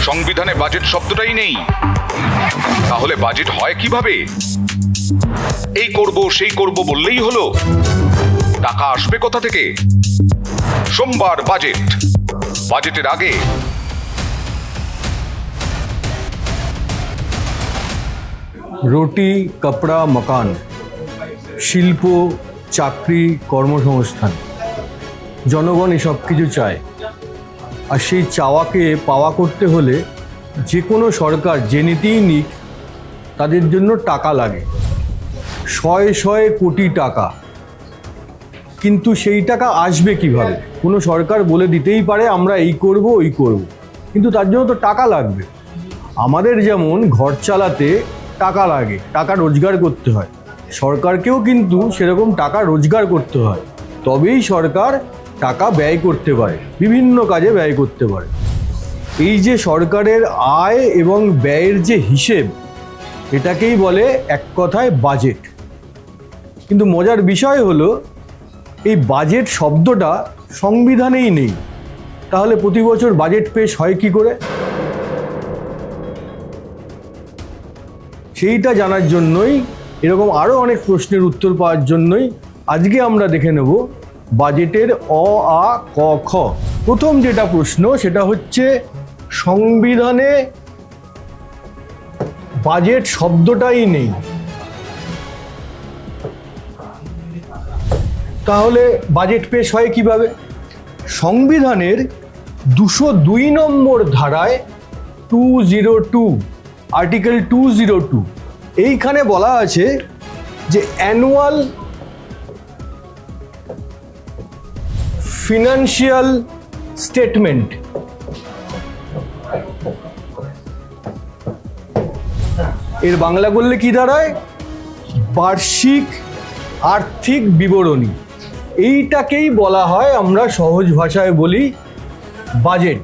সংবিধানে বাজেট শব্দটাই নেই, তাহলে বাজেট হয় কিভাবে? এই করব সেই করব বললেই হলো? টাকা আসবে কোথা থেকে? সোমবার বাজেট, বাজেটের আগে রুটি, কাপড়া, মকান, শিল্প, চাকরি, কর্মসংস্থান, জনগণ এসব কিছু চায়। আর সেই চাওয়াকে পাওয়া করতে হলে যে কোনো সরকার যে নীতিই নিক, তাদের জন্য টাকা লাগে, শয়ে শয়ে কোটি টাকা। কিন্তু সেই টাকা আসবে কিভাবে? কোনো সরকার বলে দিতেই পারে আমরা এই করব ওই করব, কিন্তু তার জন্য তো টাকা লাগবে। আমাদের যেমন ঘর চালাতে টাকা লাগে, টাকা রোজগার করতে হয়, সরকারকেও কিন্তু সেরকম টাকা রোজগার করতে হয়, তবেই সরকার টাকা ব্যয় করতে পারে, বিভিন্ন কাজে ব্যয় করতে পারে। এই যে সরকারের আয় এবং ব্যয়ের যে হিসেব, এটাকেই বলে এক কথায় বাজেট। কিন্তু মজার বিষয় হলো এই বাজেট শব্দটা সংবিধানেই নেই। তাহলে প্রতি বছর বাজেট পেশ হয় কি করে? সেইটা জানার জন্যই, এরকম আরও অনেক প্রশ্নের উত্তর পাওয়ার জন্যই আজকে আমরা দেখে নেব বাজেটের অ আ ক খ। প্রথম যেটা প্রশ্ন সেটা হচ্ছে সংবিধানে বাজেট শব্দটাই নেই, তাহলে বাজেট পেশ হয় কিভাবে? সংবিধানের 202 নম্বর ধারায় 202 আর্টিকেল 202 এইখানে বলা আছে যে অ্যানুয়াল ফিনান্সিয়াল স্টেটমেন্ট, এর বাংলা করলে কি দাঁড়ায়? বার্ষিক আর্থিক বিবরণী। এইটাকেই বলা হয়, আমরা সহজ ভাষায় বলি, বাজেট।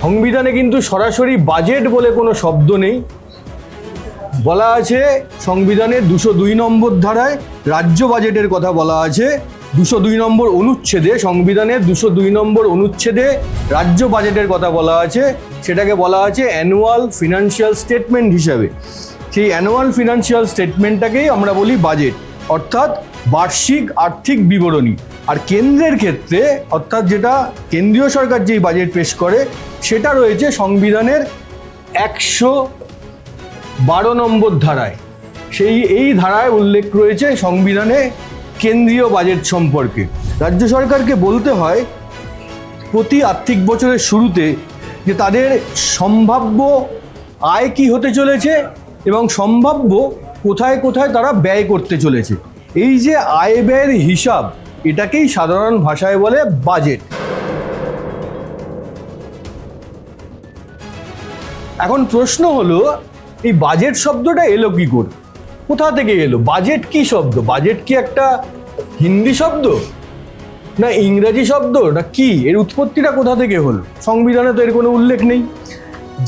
সংবিধানে কিন্তু সরাসরি বাজেট বলে কোনো শব্দ নেই। বলা আছে সংবিধানের 202 নম্বর ধারায় রাজ্য বাজেটের কথা বলা আছে, 202 নম্বর অনুচ্ছেদে, সংবিধানের 202 নম্বর অনুচ্ছেদে রাজ্য বাজেটের কথা বলা আছে, সেটাকে বলা আছে অ্যানুয়াল ফিনান্সিয়াল স্টেটমেন্ট হিসাবে। সেই অ্যানুয়াল ফিনান্সিয়াল স্টেটমেন্টটাকেই আমরা বলি বাজেট, অর্থাৎ বার্ষিক আর্থিক বিবরণী। আর কেন্দ্রের ক্ষেত্রে, অর্থাৎ যেটা কেন্দ্রীয় সরকার যেই বাজেট পেশ করে, সেটা রয়েছে সংবিধানের 112 নম্বর ধারায়। এই ধারায় উল্লেখ রয়েছে সংবিধানে কেন্দ্রীয় বাজেট সম্পর্কে। রাজ্য সরকারকে বলতে হয় প্রতি আর্থিক বছরের শুরুতে যে তাদের সম্ভাব্য আয় কি হতে চলেছে এবং সম্ভাব্য কোথায় কোথায় তারা ব্যয় করতে চলেছে। এই যে আয় ব্যয়ের হিসাব, এটাকেই সাধারণ ভাষায় বলে বাজেট। এখন প্রশ্ন হলো এই বাজেট শব্দটা এলো কি করে, কোথা থেকে এলো? বাজেট কি শব্দ? বাজেট কি একটা হিন্দি শব্দ, না ইংরাজি শব্দ, না কি? এর উৎপত্তিটা কোথা থেকে হলো? সংবিধানে তো এর কোনো উল্লেখ নেই।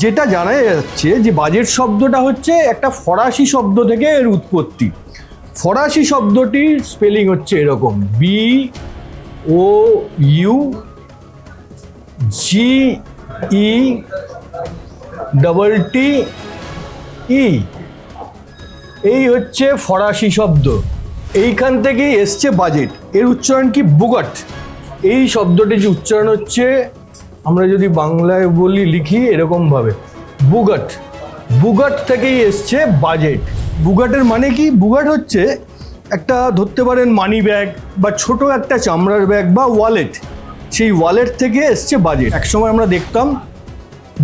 যেটা জানা যাচ্ছে যে বাজেট শব্দটা হচ্ছে একটা ফরাসি শব্দ থেকে এর উৎপত্তি। ফরাসি শব্দটির স্পেলিং হচ্ছে এরকম, BOUGETTE। এই হচ্ছে ফরাসি শব্দ, এইখান থেকেই এসছে বাজেট। এর উচ্চারণ কি? বুগট। এই শব্দটি যে উচ্চারণ হচ্ছে, আমরা যদি বাংলায় বলি, লিখি এরকমভাবে, বুগট। বুগট থেকেই এসছে বাজেট। বুগটের মানে কি? বুগট হচ্ছে একটা, ধরতে পারেন মানি ব্যাগ বা ছোট একটা চামড়ার ব্যাগ বা ওয়ালেট, সেই ওয়ালেট থেকে এসছে বাজেট। একসময় আমরা দেখতাম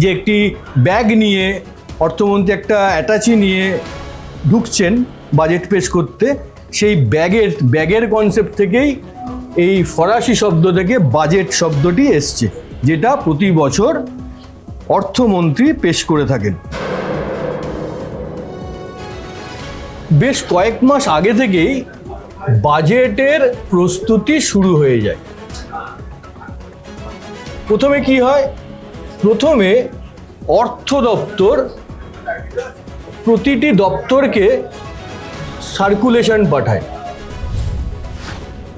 যে একটি ব্যাগ নিয়ে অর্থমন্ত্রী একটা অ্যাটাচি নিয়ে ঢুকছেন বাজেট পেশ করতে, সেই ব্যাগের কনসেপ্ট থেকেই এই ফরাসি শব্দ থেকে বাজেট শব্দটি এসছে, যেটা প্রতি বছর অর্থমন্ত্রী পেশ করে থাকেন। বেশ কয়েক মাস আগে থেকেই বাজেটের প্রস্তুতি শুরু হয়ে যায়। প্রথমে কি হয়? প্রথমে অর্থ দপ্তর প্রতিটি দপ্তরকে সার্কুলেশন পাঠায়।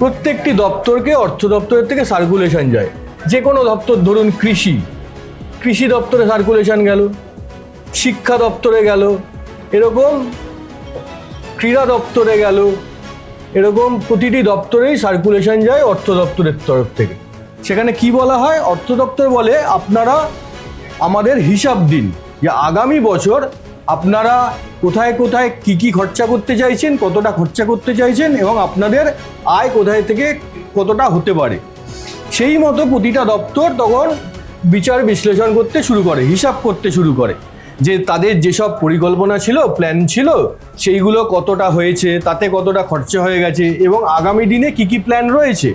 প্রত্যেকটি দপ্তরকে অর্থ দপ্তরের থেকে সার্কুলেশন যায় যে কোনো দপ্তর, ধরুন কৃষি দপ্তরে সার্কুলেশন গেল, শিক্ষা দপ্তরে গেল, এরকম ক্রীড়া দপ্তরে গেল, এরকম প্রতিটি দপ্তরেই সার্কুলেশন যায় অর্থ দপ্তরের তরফ থেকে। সেখানে কি বলা হয়? অর্থ দপ্তর বলে আপনারা আমাদের হিসাব দিন যে আগামী বছর আপনারা কোথায় কোথায় কি খরচা করতে চাইছেন, কতটা খরচা করতে চাইছেন এবং আপনাদের আয় কোথায় থেকে কতটা হতে পারে। সেই মতো প্রতিটা দপ্তর তখন বিচার বিশ্লেষণ করতে শুরু করে, হিসাব করতে শুরু করে যে তাদের যেসব পরিকল্পনা ছিল, প্ল্যান ছিল, সেইগুলো কতটা হয়েছে, তাতে কতটা খরচা হয়ে গেছে এবং আগামী দিনে কি প্ল্যান রয়েছে,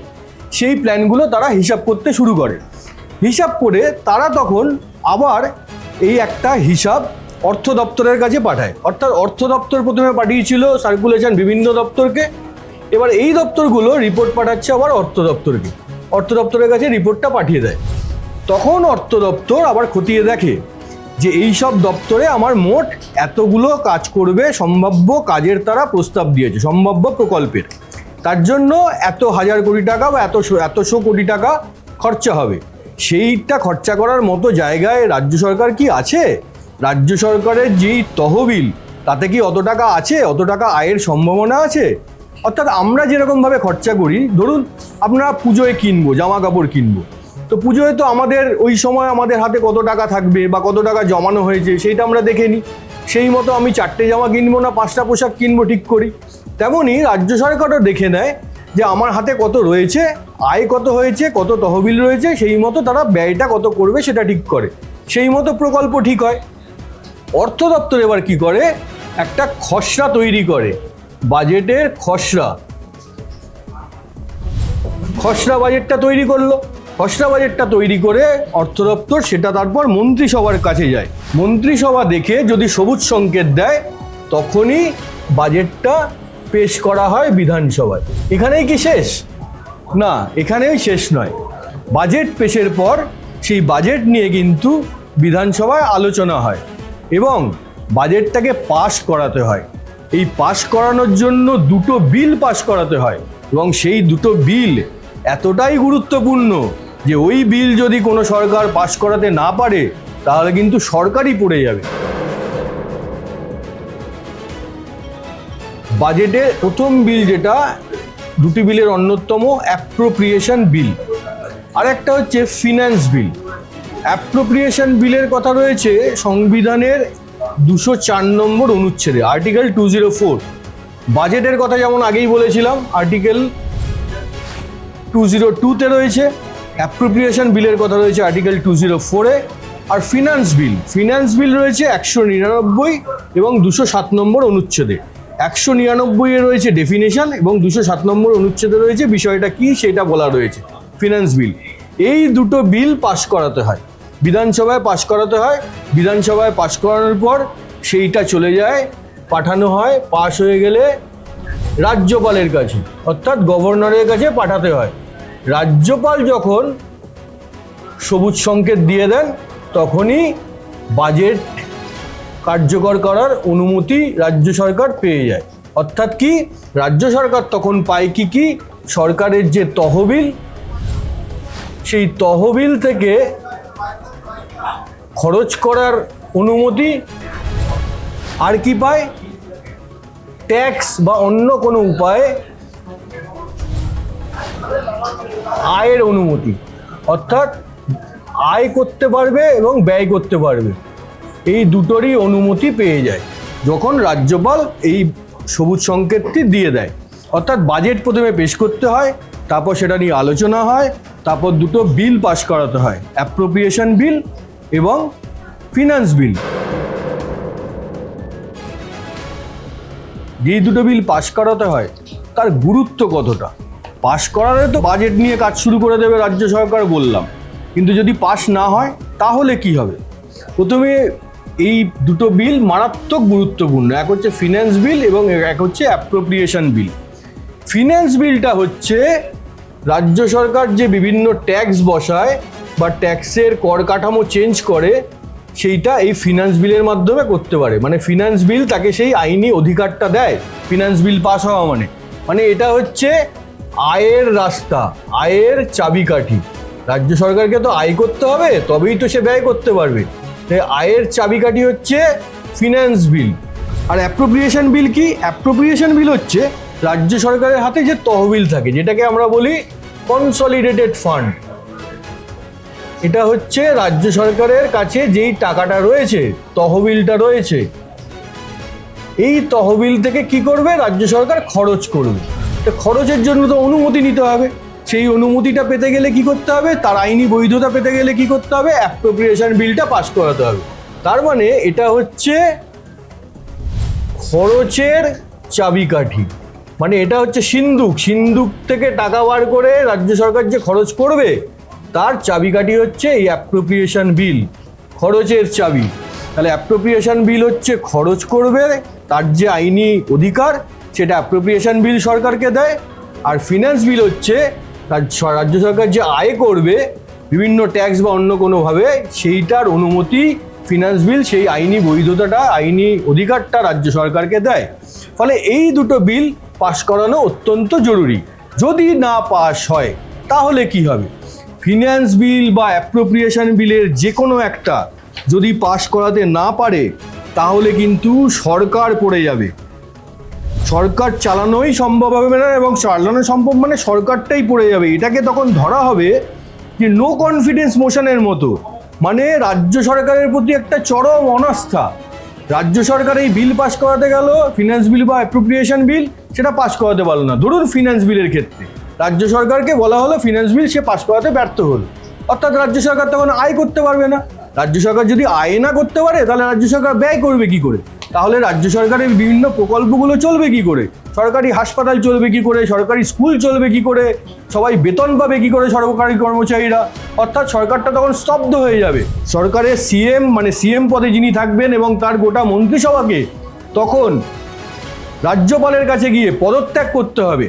সেই প্ল্যানগুলো তারা হিসাব করতে শুরু করে। হিসাব করে তারা তখন আবার এই একটা হিসাব অর্থ দপ্তরের কাছে পাঠায়। অর্থাৎ অর্থ দপ্তর প্রথমে পাঠিয়েছিল সার্কুলেশন বিভিন্ন দপ্তরকে, এবার এই দপ্তরগুলো রিপোর্ট পাঠাচ্ছে আবার অর্থ দপ্তরকে, অর্থ দপ্তরের কাছে রিপোর্টটা পাঠিয়ে দেয়। তখন অর্থ দপ্তর আবার খতিয়ে দেখে যে এই সব দপ্তরে আমার মোট এতগুলো কাজ করবে, সম্ভাব্য কাজের তারা প্রস্তাব দিয়েছে, সম্ভাব্য প্রকল্পের, তার জন্য এত হাজার কোটি টাকা বা এতশো কোটি টাকা খরচা হবে। সেইটা খরচা করার মতো জায়গায় রাজ্য সরকার কি আছে? রাজ্য সরকারের যেই তহবিল তাতে কি অত টাকা আছে? অত টাকা আয়ের সম্ভাবনা আছে? অর্থাৎ আমরা যেরকমভাবে খরচা করি, ধরুন আমরা পুজোয় কিনবো, জামা কাপড় কিনবো, তো পুজোয় তো আমাদের ওই সময় আমাদের হাতে কত টাকা থাকবে বা কত টাকা জমানো হয়েছে সেইটা আমরা দেখে নিই। সেই মতো আমি 4টে জামা কিনবো না 5টা পোশাক কিনবো ঠিক করি। তেমনই রাজ্য সরকারও দেখে নেয় যে আমার হাতে কত রয়েছে, আয় কত হয়েছে, কত তহবিল রয়েছে, সেই মতো তারা ব্যয়টা কত করবে সেটা ঠিক করে, সেই মতো প্রকল্প ঠিক হয়। অর্থ দপ্তর এবার কি করে? একটা খসড়া তৈরি করে, বাজেটের খসড়া বাজেটটা তৈরি করলো। খসড়া বাজেটটা তৈরি করে অর্থ দপ্তর সেটা তারপর মন্ত্রিসভার কাছে যায়। মন্ত্রিসভা দেখে যদি সবুজ সংকেত দেয় তখনই বাজেটটা পেশ করা হয় বিধানসভায়। এখানেই কি শেষ? না, এখানেই শেষ নয়। বাজেট পেশের পর সেই বাজেট নিয়ে কিন্তু বিধানসভায় আলোচনা হয় এবং বাজেটটাকে পাশ করাতে হয়। এই পাশ করানোর জন্য 2টো বিল পাশ করাতে হয় এবং সেই 2টো বিল এতটাই গুরুত্বপূর্ণ যে ওই বিল যদি কোনো সরকার পাশ করাতে না পারে তাহলে কিন্তু সরকারই পড়ে যাবে। বাজেটের প্রথম বিল যেটা, 2টি বিলের অন্যতম অ্যাপ্রোপ্রিয়েশন বিল, আর একটা হচ্ছে ফিনান্স বিল। অ্যাপ্রোপ্রিয়েশন বিলের কথা রয়েছে সংবিধানের 204 নম্বর অনুচ্ছেদে, আর্টিকেল 204। বাজেটের কথা যেমন আগেই বলেছিলাম আর্টিকেল 202-তে রয়েছে, অ্যাপ্রোপ্রিয়েশন বিলের কথা রয়েছে আর্টিকেল 204-এ। আর ফিনান্স বিল রয়েছে 199 এবং 207 নম্বর অনুচ্ছেদে। 199-এ রয়েছে ডেফিনেশন এবং 207 নম্বর অনুচ্ছেদে রয়েছে বিষয়টা কি সেটা বলা রয়েছে। ফিনান্স বিল, এই 2টো বিল পাশ করাতে হয়, বিধানসভায় পাশ করাতে হয়। বিধানসভায় পাশ করানোর পর সেইটা চলে যায়, পাঠানো হয়, পাশ হয়ে গেলে রাজ্যপালের কাছে অর্থাৎ গভর্নরের কাছে পাঠাতে হয়। রাজ্যপাল যখন সবুজ সংকেত দিয়ে দেন তখনই বাজেট কার্যকর করার অনুমতি রাজ্য সরকার পেয়ে যায়। অর্থাৎ কি, রাজ্য সরকার তখন পায় কি সরকারের যে তহবিল, সেই তহবিল থেকে খরচ করার অনুমতি, আর কি পায়, ট্যাক্স বা অন্য কোনো উপায়ে আয়ের অনুমতি, অর্থাৎ আয় করতে পারবে এবং ব্যয় করতে পারবে, এই দুটোরই অনুমতি পেয়ে যায় যখন রাজ্যপাল এই সবুজ সংকেতটি দিয়ে দেয়। অর্থাৎ বাজেট প্রথমে পেশ করতে হয়, তারপর সেটা নিয়ে আলোচনা হয়, তারপর 2টো বিল পাশ করাতে হয়, অ্যাপ্রোপ্রিয়েশন বিল এবং ফিনান্স বিল। যেই 2টো বিল পাশ করাতে হয় তার গুরুত্ব কতটা, পাশ করালে তো বাজেট নিয়ে কাজ শুরু করে দেবে রাজ্য সরকার বললাম, কিন্তু যদি পাশ না হয় তাহলে কি হবে? প্রথমে এই 2টো বিল মারাত্মক গুরুত্বপূর্ণ, এক হচ্ছে ফিনান্স বিল এবং এক হচ্ছে অ্যাপ্রোপ্রিয়েশন বিল। ফিনান্স বিলটা হচ্ছে রাজ্য সরকার যে বিভিন্ন ট্যাক্স বসায় বা ট্যাক্সের কর কাঠামো চেঞ্জ করে, সেইটা এই ফিনান্স বিলের মাধ্যমে করতে পারে। মানে ফিনান্স বিল তাকে সেই আইনি অধিকারটা দেয়। ফিনান্স বিল পাস হওয়া মানে এটা হচ্ছে আয়ের রাস্তা, আয়ের চাবিকাঠি। রাজ্য সরকারকে তো আয় করতে হবে, তবেই তো সে ব্যয় করতে পারবে। তাই আয়ের চাবিকাঠি হচ্ছে ফিনান্স বিল। আর অ্যাপ্রোপ্রিয়েশন বিল কি? অ্যাপ্রোপ্রিয়েশন বিল হচ্ছে রাজ্য সরকারের হাতে যে তহবিল থাকে, যেটাকে আমরা বলি কনসলিডেটেড ফান্ড। এটা হচ্ছে রাজ্য সরকারের কাছে যেই টাকাটা রয়েছে, তহবিলটা রয়েছে, এই তহবিল থেকে কি করবে? রাজ্য সরকার খরচ করবে। তো খরচের জন্য তো অনুমতি নিতে হবে। সেই অনুমতিটা পেতে গেলে কি করতে হবে? তার আইনি বৈধতা পেতে গেলে কি করতে হবে? অ্যাপ্রোপ্রিয়েশন বিলটা পাস করাতে হবে। তার মানে এটা হচ্ছে খরচের চাবিকাঠি, মানে এটা হচ্ছে সিন্দুক। সিন্দুক থেকে টাকা বার করে রাজ্য সরকার যে খরচ করবে, তার চাবিকাঠি হচ্ছে এই অ্যাপ্রোপ্রিয়েশন বিল, খরচের চাবি। তাহলে অ্যাপ্রোপ্রিয়েশন বিল হচ্ছে খরচ করবে, তার যে আইনি অধিকার সেটা অ্যাপ্রোপ্রিয়েশন বিল সরকারকে দেয়। আর ফিনান্স বিল হচ্ছে রাজ্য সরকার যে আয় করবে বিভিন্ন ট্যাক্স বা অন্য কোনোভাবে, সেইটার অনুমতি ফিনান্স বিল, সেই আইনি বৈধতাটা, আইনি অধিকারটা রাজ্য সরকারকে দেয়। ফলে এই দুটো বিল পাশ করানো অত্যন্ত জরুরি। যদি না পাশ হয় তাহলে কি হবে? ফিনান্স বিল বা অ্যাপ্রোপ্রিয়েশন বিলের যে কোনো একটা যদি পাশ করাতে না পারে, তাহলে কিন্তু সরকার পড়ে যাবে। সরকার চালানোই সম্ভব হবে না, এবং চালানো সম্ভব মানে সরকারটাই পড়ে যাবে। এটাকে তখন ধরা হবে যে নো কনফিডেন্স মোশনের মতো, মানে রাজ্য সরকারের প্রতি একটা চরম অনাস্থা। রাজ্য সরকার এই বিল পাস করাতে গেল, ফিনান্স বিল বা অ্যাপ্রোপ্রিয়েশন বিল, সেটা পাস করাতে পারলো না। ধরুন ফিনান্স বিলের ক্ষেত্রে রাজ্য সরকারকে বলা হলো ফিনান্স বিল সে পাস করাতে ব্যর্থ হলো, অর্থাৎ রাজ্য সরকার তখন আয় করতে পারবে না। রাজ্য সরকার যদি আয় না করতে পারে, তাহলে রাজ্য সরকার ব্যয় করবে কি করে? তাহলে রাজ্য সরকারের বিভিন্ন প্রকল্পগুলো চলবে কি করে? সরকারি হাসপাতাল চলবে কি করে? সরকারি স্কুল চলবে কি করে? সবাই বেতন পাবে কি করে সরকারি কর্মচারীরা? অর্থাৎ সরকারটা তখন স্তব্ধ হয়ে যাবে। সরকারের সিএম, মানে সিএম পদে যিনি থাকবেন এবং তার গোটা মন্ত্রিসভাকে তখন রাজ্যপালের কাছে গিয়ে পদত্যাগ করতে হবে।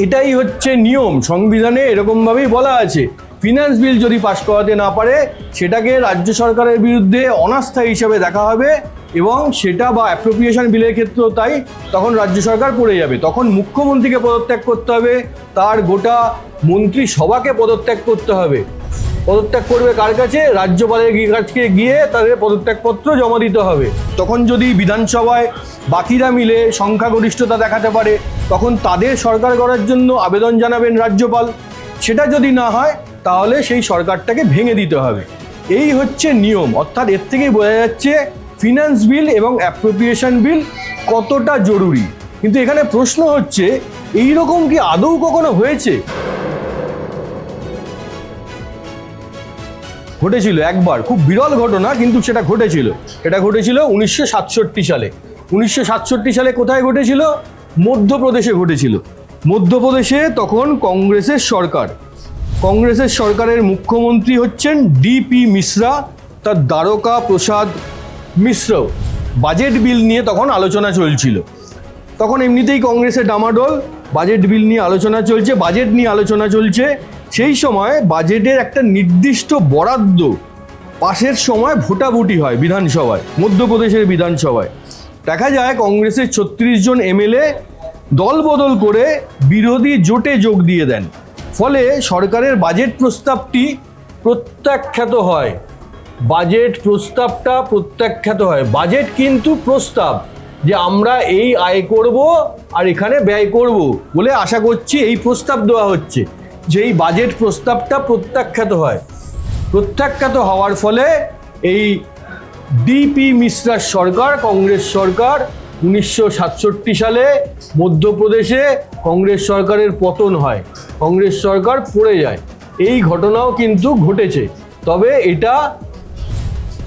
এটাই হচ্ছে নিয়ম, সংবিধানে এরকমভাবেই বলা আছে। ফিনান্স বিল যদি পাশ করাতে না পারে, সেটাকে রাজ্য সরকারের বিরুদ্ধে অনাস্থা হিসেবে দেখা হবে, এবং সেটা বা অ্যাপ্রোপ্রিয়েশন বিলের ক্ষেত্রেও তাই। তখন রাজ্য সরকার পড়ে যাবে। তখন মুখ্যমন্ত্রীকে পদত্যাগ করতে হবে, তার গোটা মন্ত্রিসভাকে পদত্যাগ করতে হবে। পদত্যাগ করবে কার কাছে? রাজ্যপালের কাছে গিয়ে তাদের পদত্যাগপত্র জমা দিতে হবে। তখন যদি বিধানসভায় বাকিরা মিলে সংখ্যাগরিষ্ঠতা দেখাতে পারে, তখন তাদের সরকার গড়ার জন্য আবেদন জানাবেন রাজ্যপাল। সেটা যদি না হয়, তাহলে সেই সরকারটাকে ভেঙে দিতে হবে। এই হচ্ছে নিয়ম। অর্থাৎ এর থেকেই বোঝা যাচ্ছে ফিনান্স বিল এবং অ্যাপ্রোপ্রিয়েশন বিল কতটা জরুরি। কিন্তু এখানে প্রশ্ন হচ্ছে, এই রকম কি আদৌ কখনো হয়েছে? ঘটেছিল একবার, খুব বিরল ঘটনা, কিন্তু সেটা ঘটেছিল। এটা ঘটেছিল 1967 সালে। 1967 সালে কোথায় ঘটেছিল? মধ্যপ্রদেশে ঘটেছিল। মধ্যপ্রদেশে তখন কংগ্রেসের সরকার। কংগ্রেসের সরকারের মুখ্যমন্ত্রী হচ্ছেন ডিপি মিশ্রা, তার দ্বারকা প্রসাদ মিশ্র। বাজেট বিল নিয়ে তখন আলোচনা চলছিল। তখন এমনিতেই কংগ্রেসের ডামাডোল, বাজেট বিল নিয়ে আলোচনা চলছে, বাজেট নিয়ে আলোচনা চলছে। সেই সময় বাজেটের একটা নির্দিষ্ট বরাদ্দ পাশের সময় ভোটাভুটি হয় বিধানসভায়, মধ্যপ্রদেশের বিধানসভায়। দেখা যায় কংগ্রেসের 36 জন এমএলএ দল বদল করে বিরোধী জোটে যোগ দিয়ে দেন। ফলে সরকারের বাজেট প্রস্তাবটি প্রত্যাখ্যাত হয়। বাজেট প্রস্তাবটা প্রত্যাখ্যাত হয়। বাজেট কিন্তু প্রস্তাব, যে আমরা এই আয় করব আর এখানে ব্যয় করব বলে আশা করছি এই প্রস্তাব দেওয়া হচ্ছে, যে এই বাজেট প্রস্তাবটা প্রত্যাখ্যাত হয়। প্রত্যাখ্যাত হওয়ার ফলে এই ডিপি মিশ্রার সরকার, কংগ্রেস সরকার, 1967 সালে মধ্যপ্রদেশে কংগ্রেস সরকারের পতন হয়, কংগ্রেস সরকার পড়ে যায়। এই ঘটনাও কিন্তু ঘটেছে। তবে এটা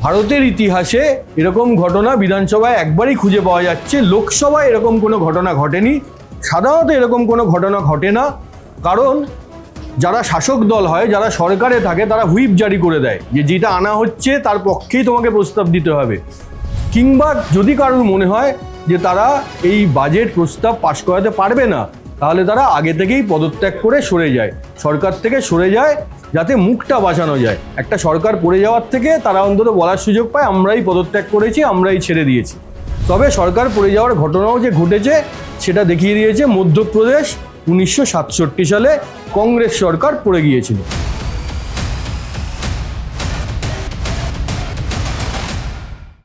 ভারতের ইতিহাসে এরকম ঘটনা বিধানসভায় একবারই খুঁজে পাওয়া যাচ্ছে। লোকসভায় এরকম কোনো ঘটনা ঘটেনি। সাধারণত এরকম কোনো ঘটনা ঘটে না, কারণ যারা শাসক দল হয়, যারা সরকারে থাকে, তারা হুইপ জারি করে দেয় যে যেটা আনা হচ্ছে তার পক্ষেই তোমাকে প্রস্তাব দিতে হবে। কিংবা যদি কারোর মনে হয় যে তারা এই বাজেট প্রস্তাব পাশ করাতে পারবে না, তাহলে তারা আগে থেকেই পদত্যাগ করে সরে যায়, সরকার থেকে সরে যায়, যাতে মুখটা বাঁচানো যায়। একটা সরকার পড়ে যাওয়ার থেকে তারা অন্তত বলার সুযোগ পায়, আমরাই পদত্যাগ করেছি, আমরাই ছেড়ে দিয়েছি। তবে সরকার পড়ে যাওয়ার ঘটনাও যে ঘটেছে সেটা দেখিয়ে দিয়েছে মধ্যপ্রদেশ 1967 সালে কংগ্রেস সরকার পড়ে গিয়েছিল।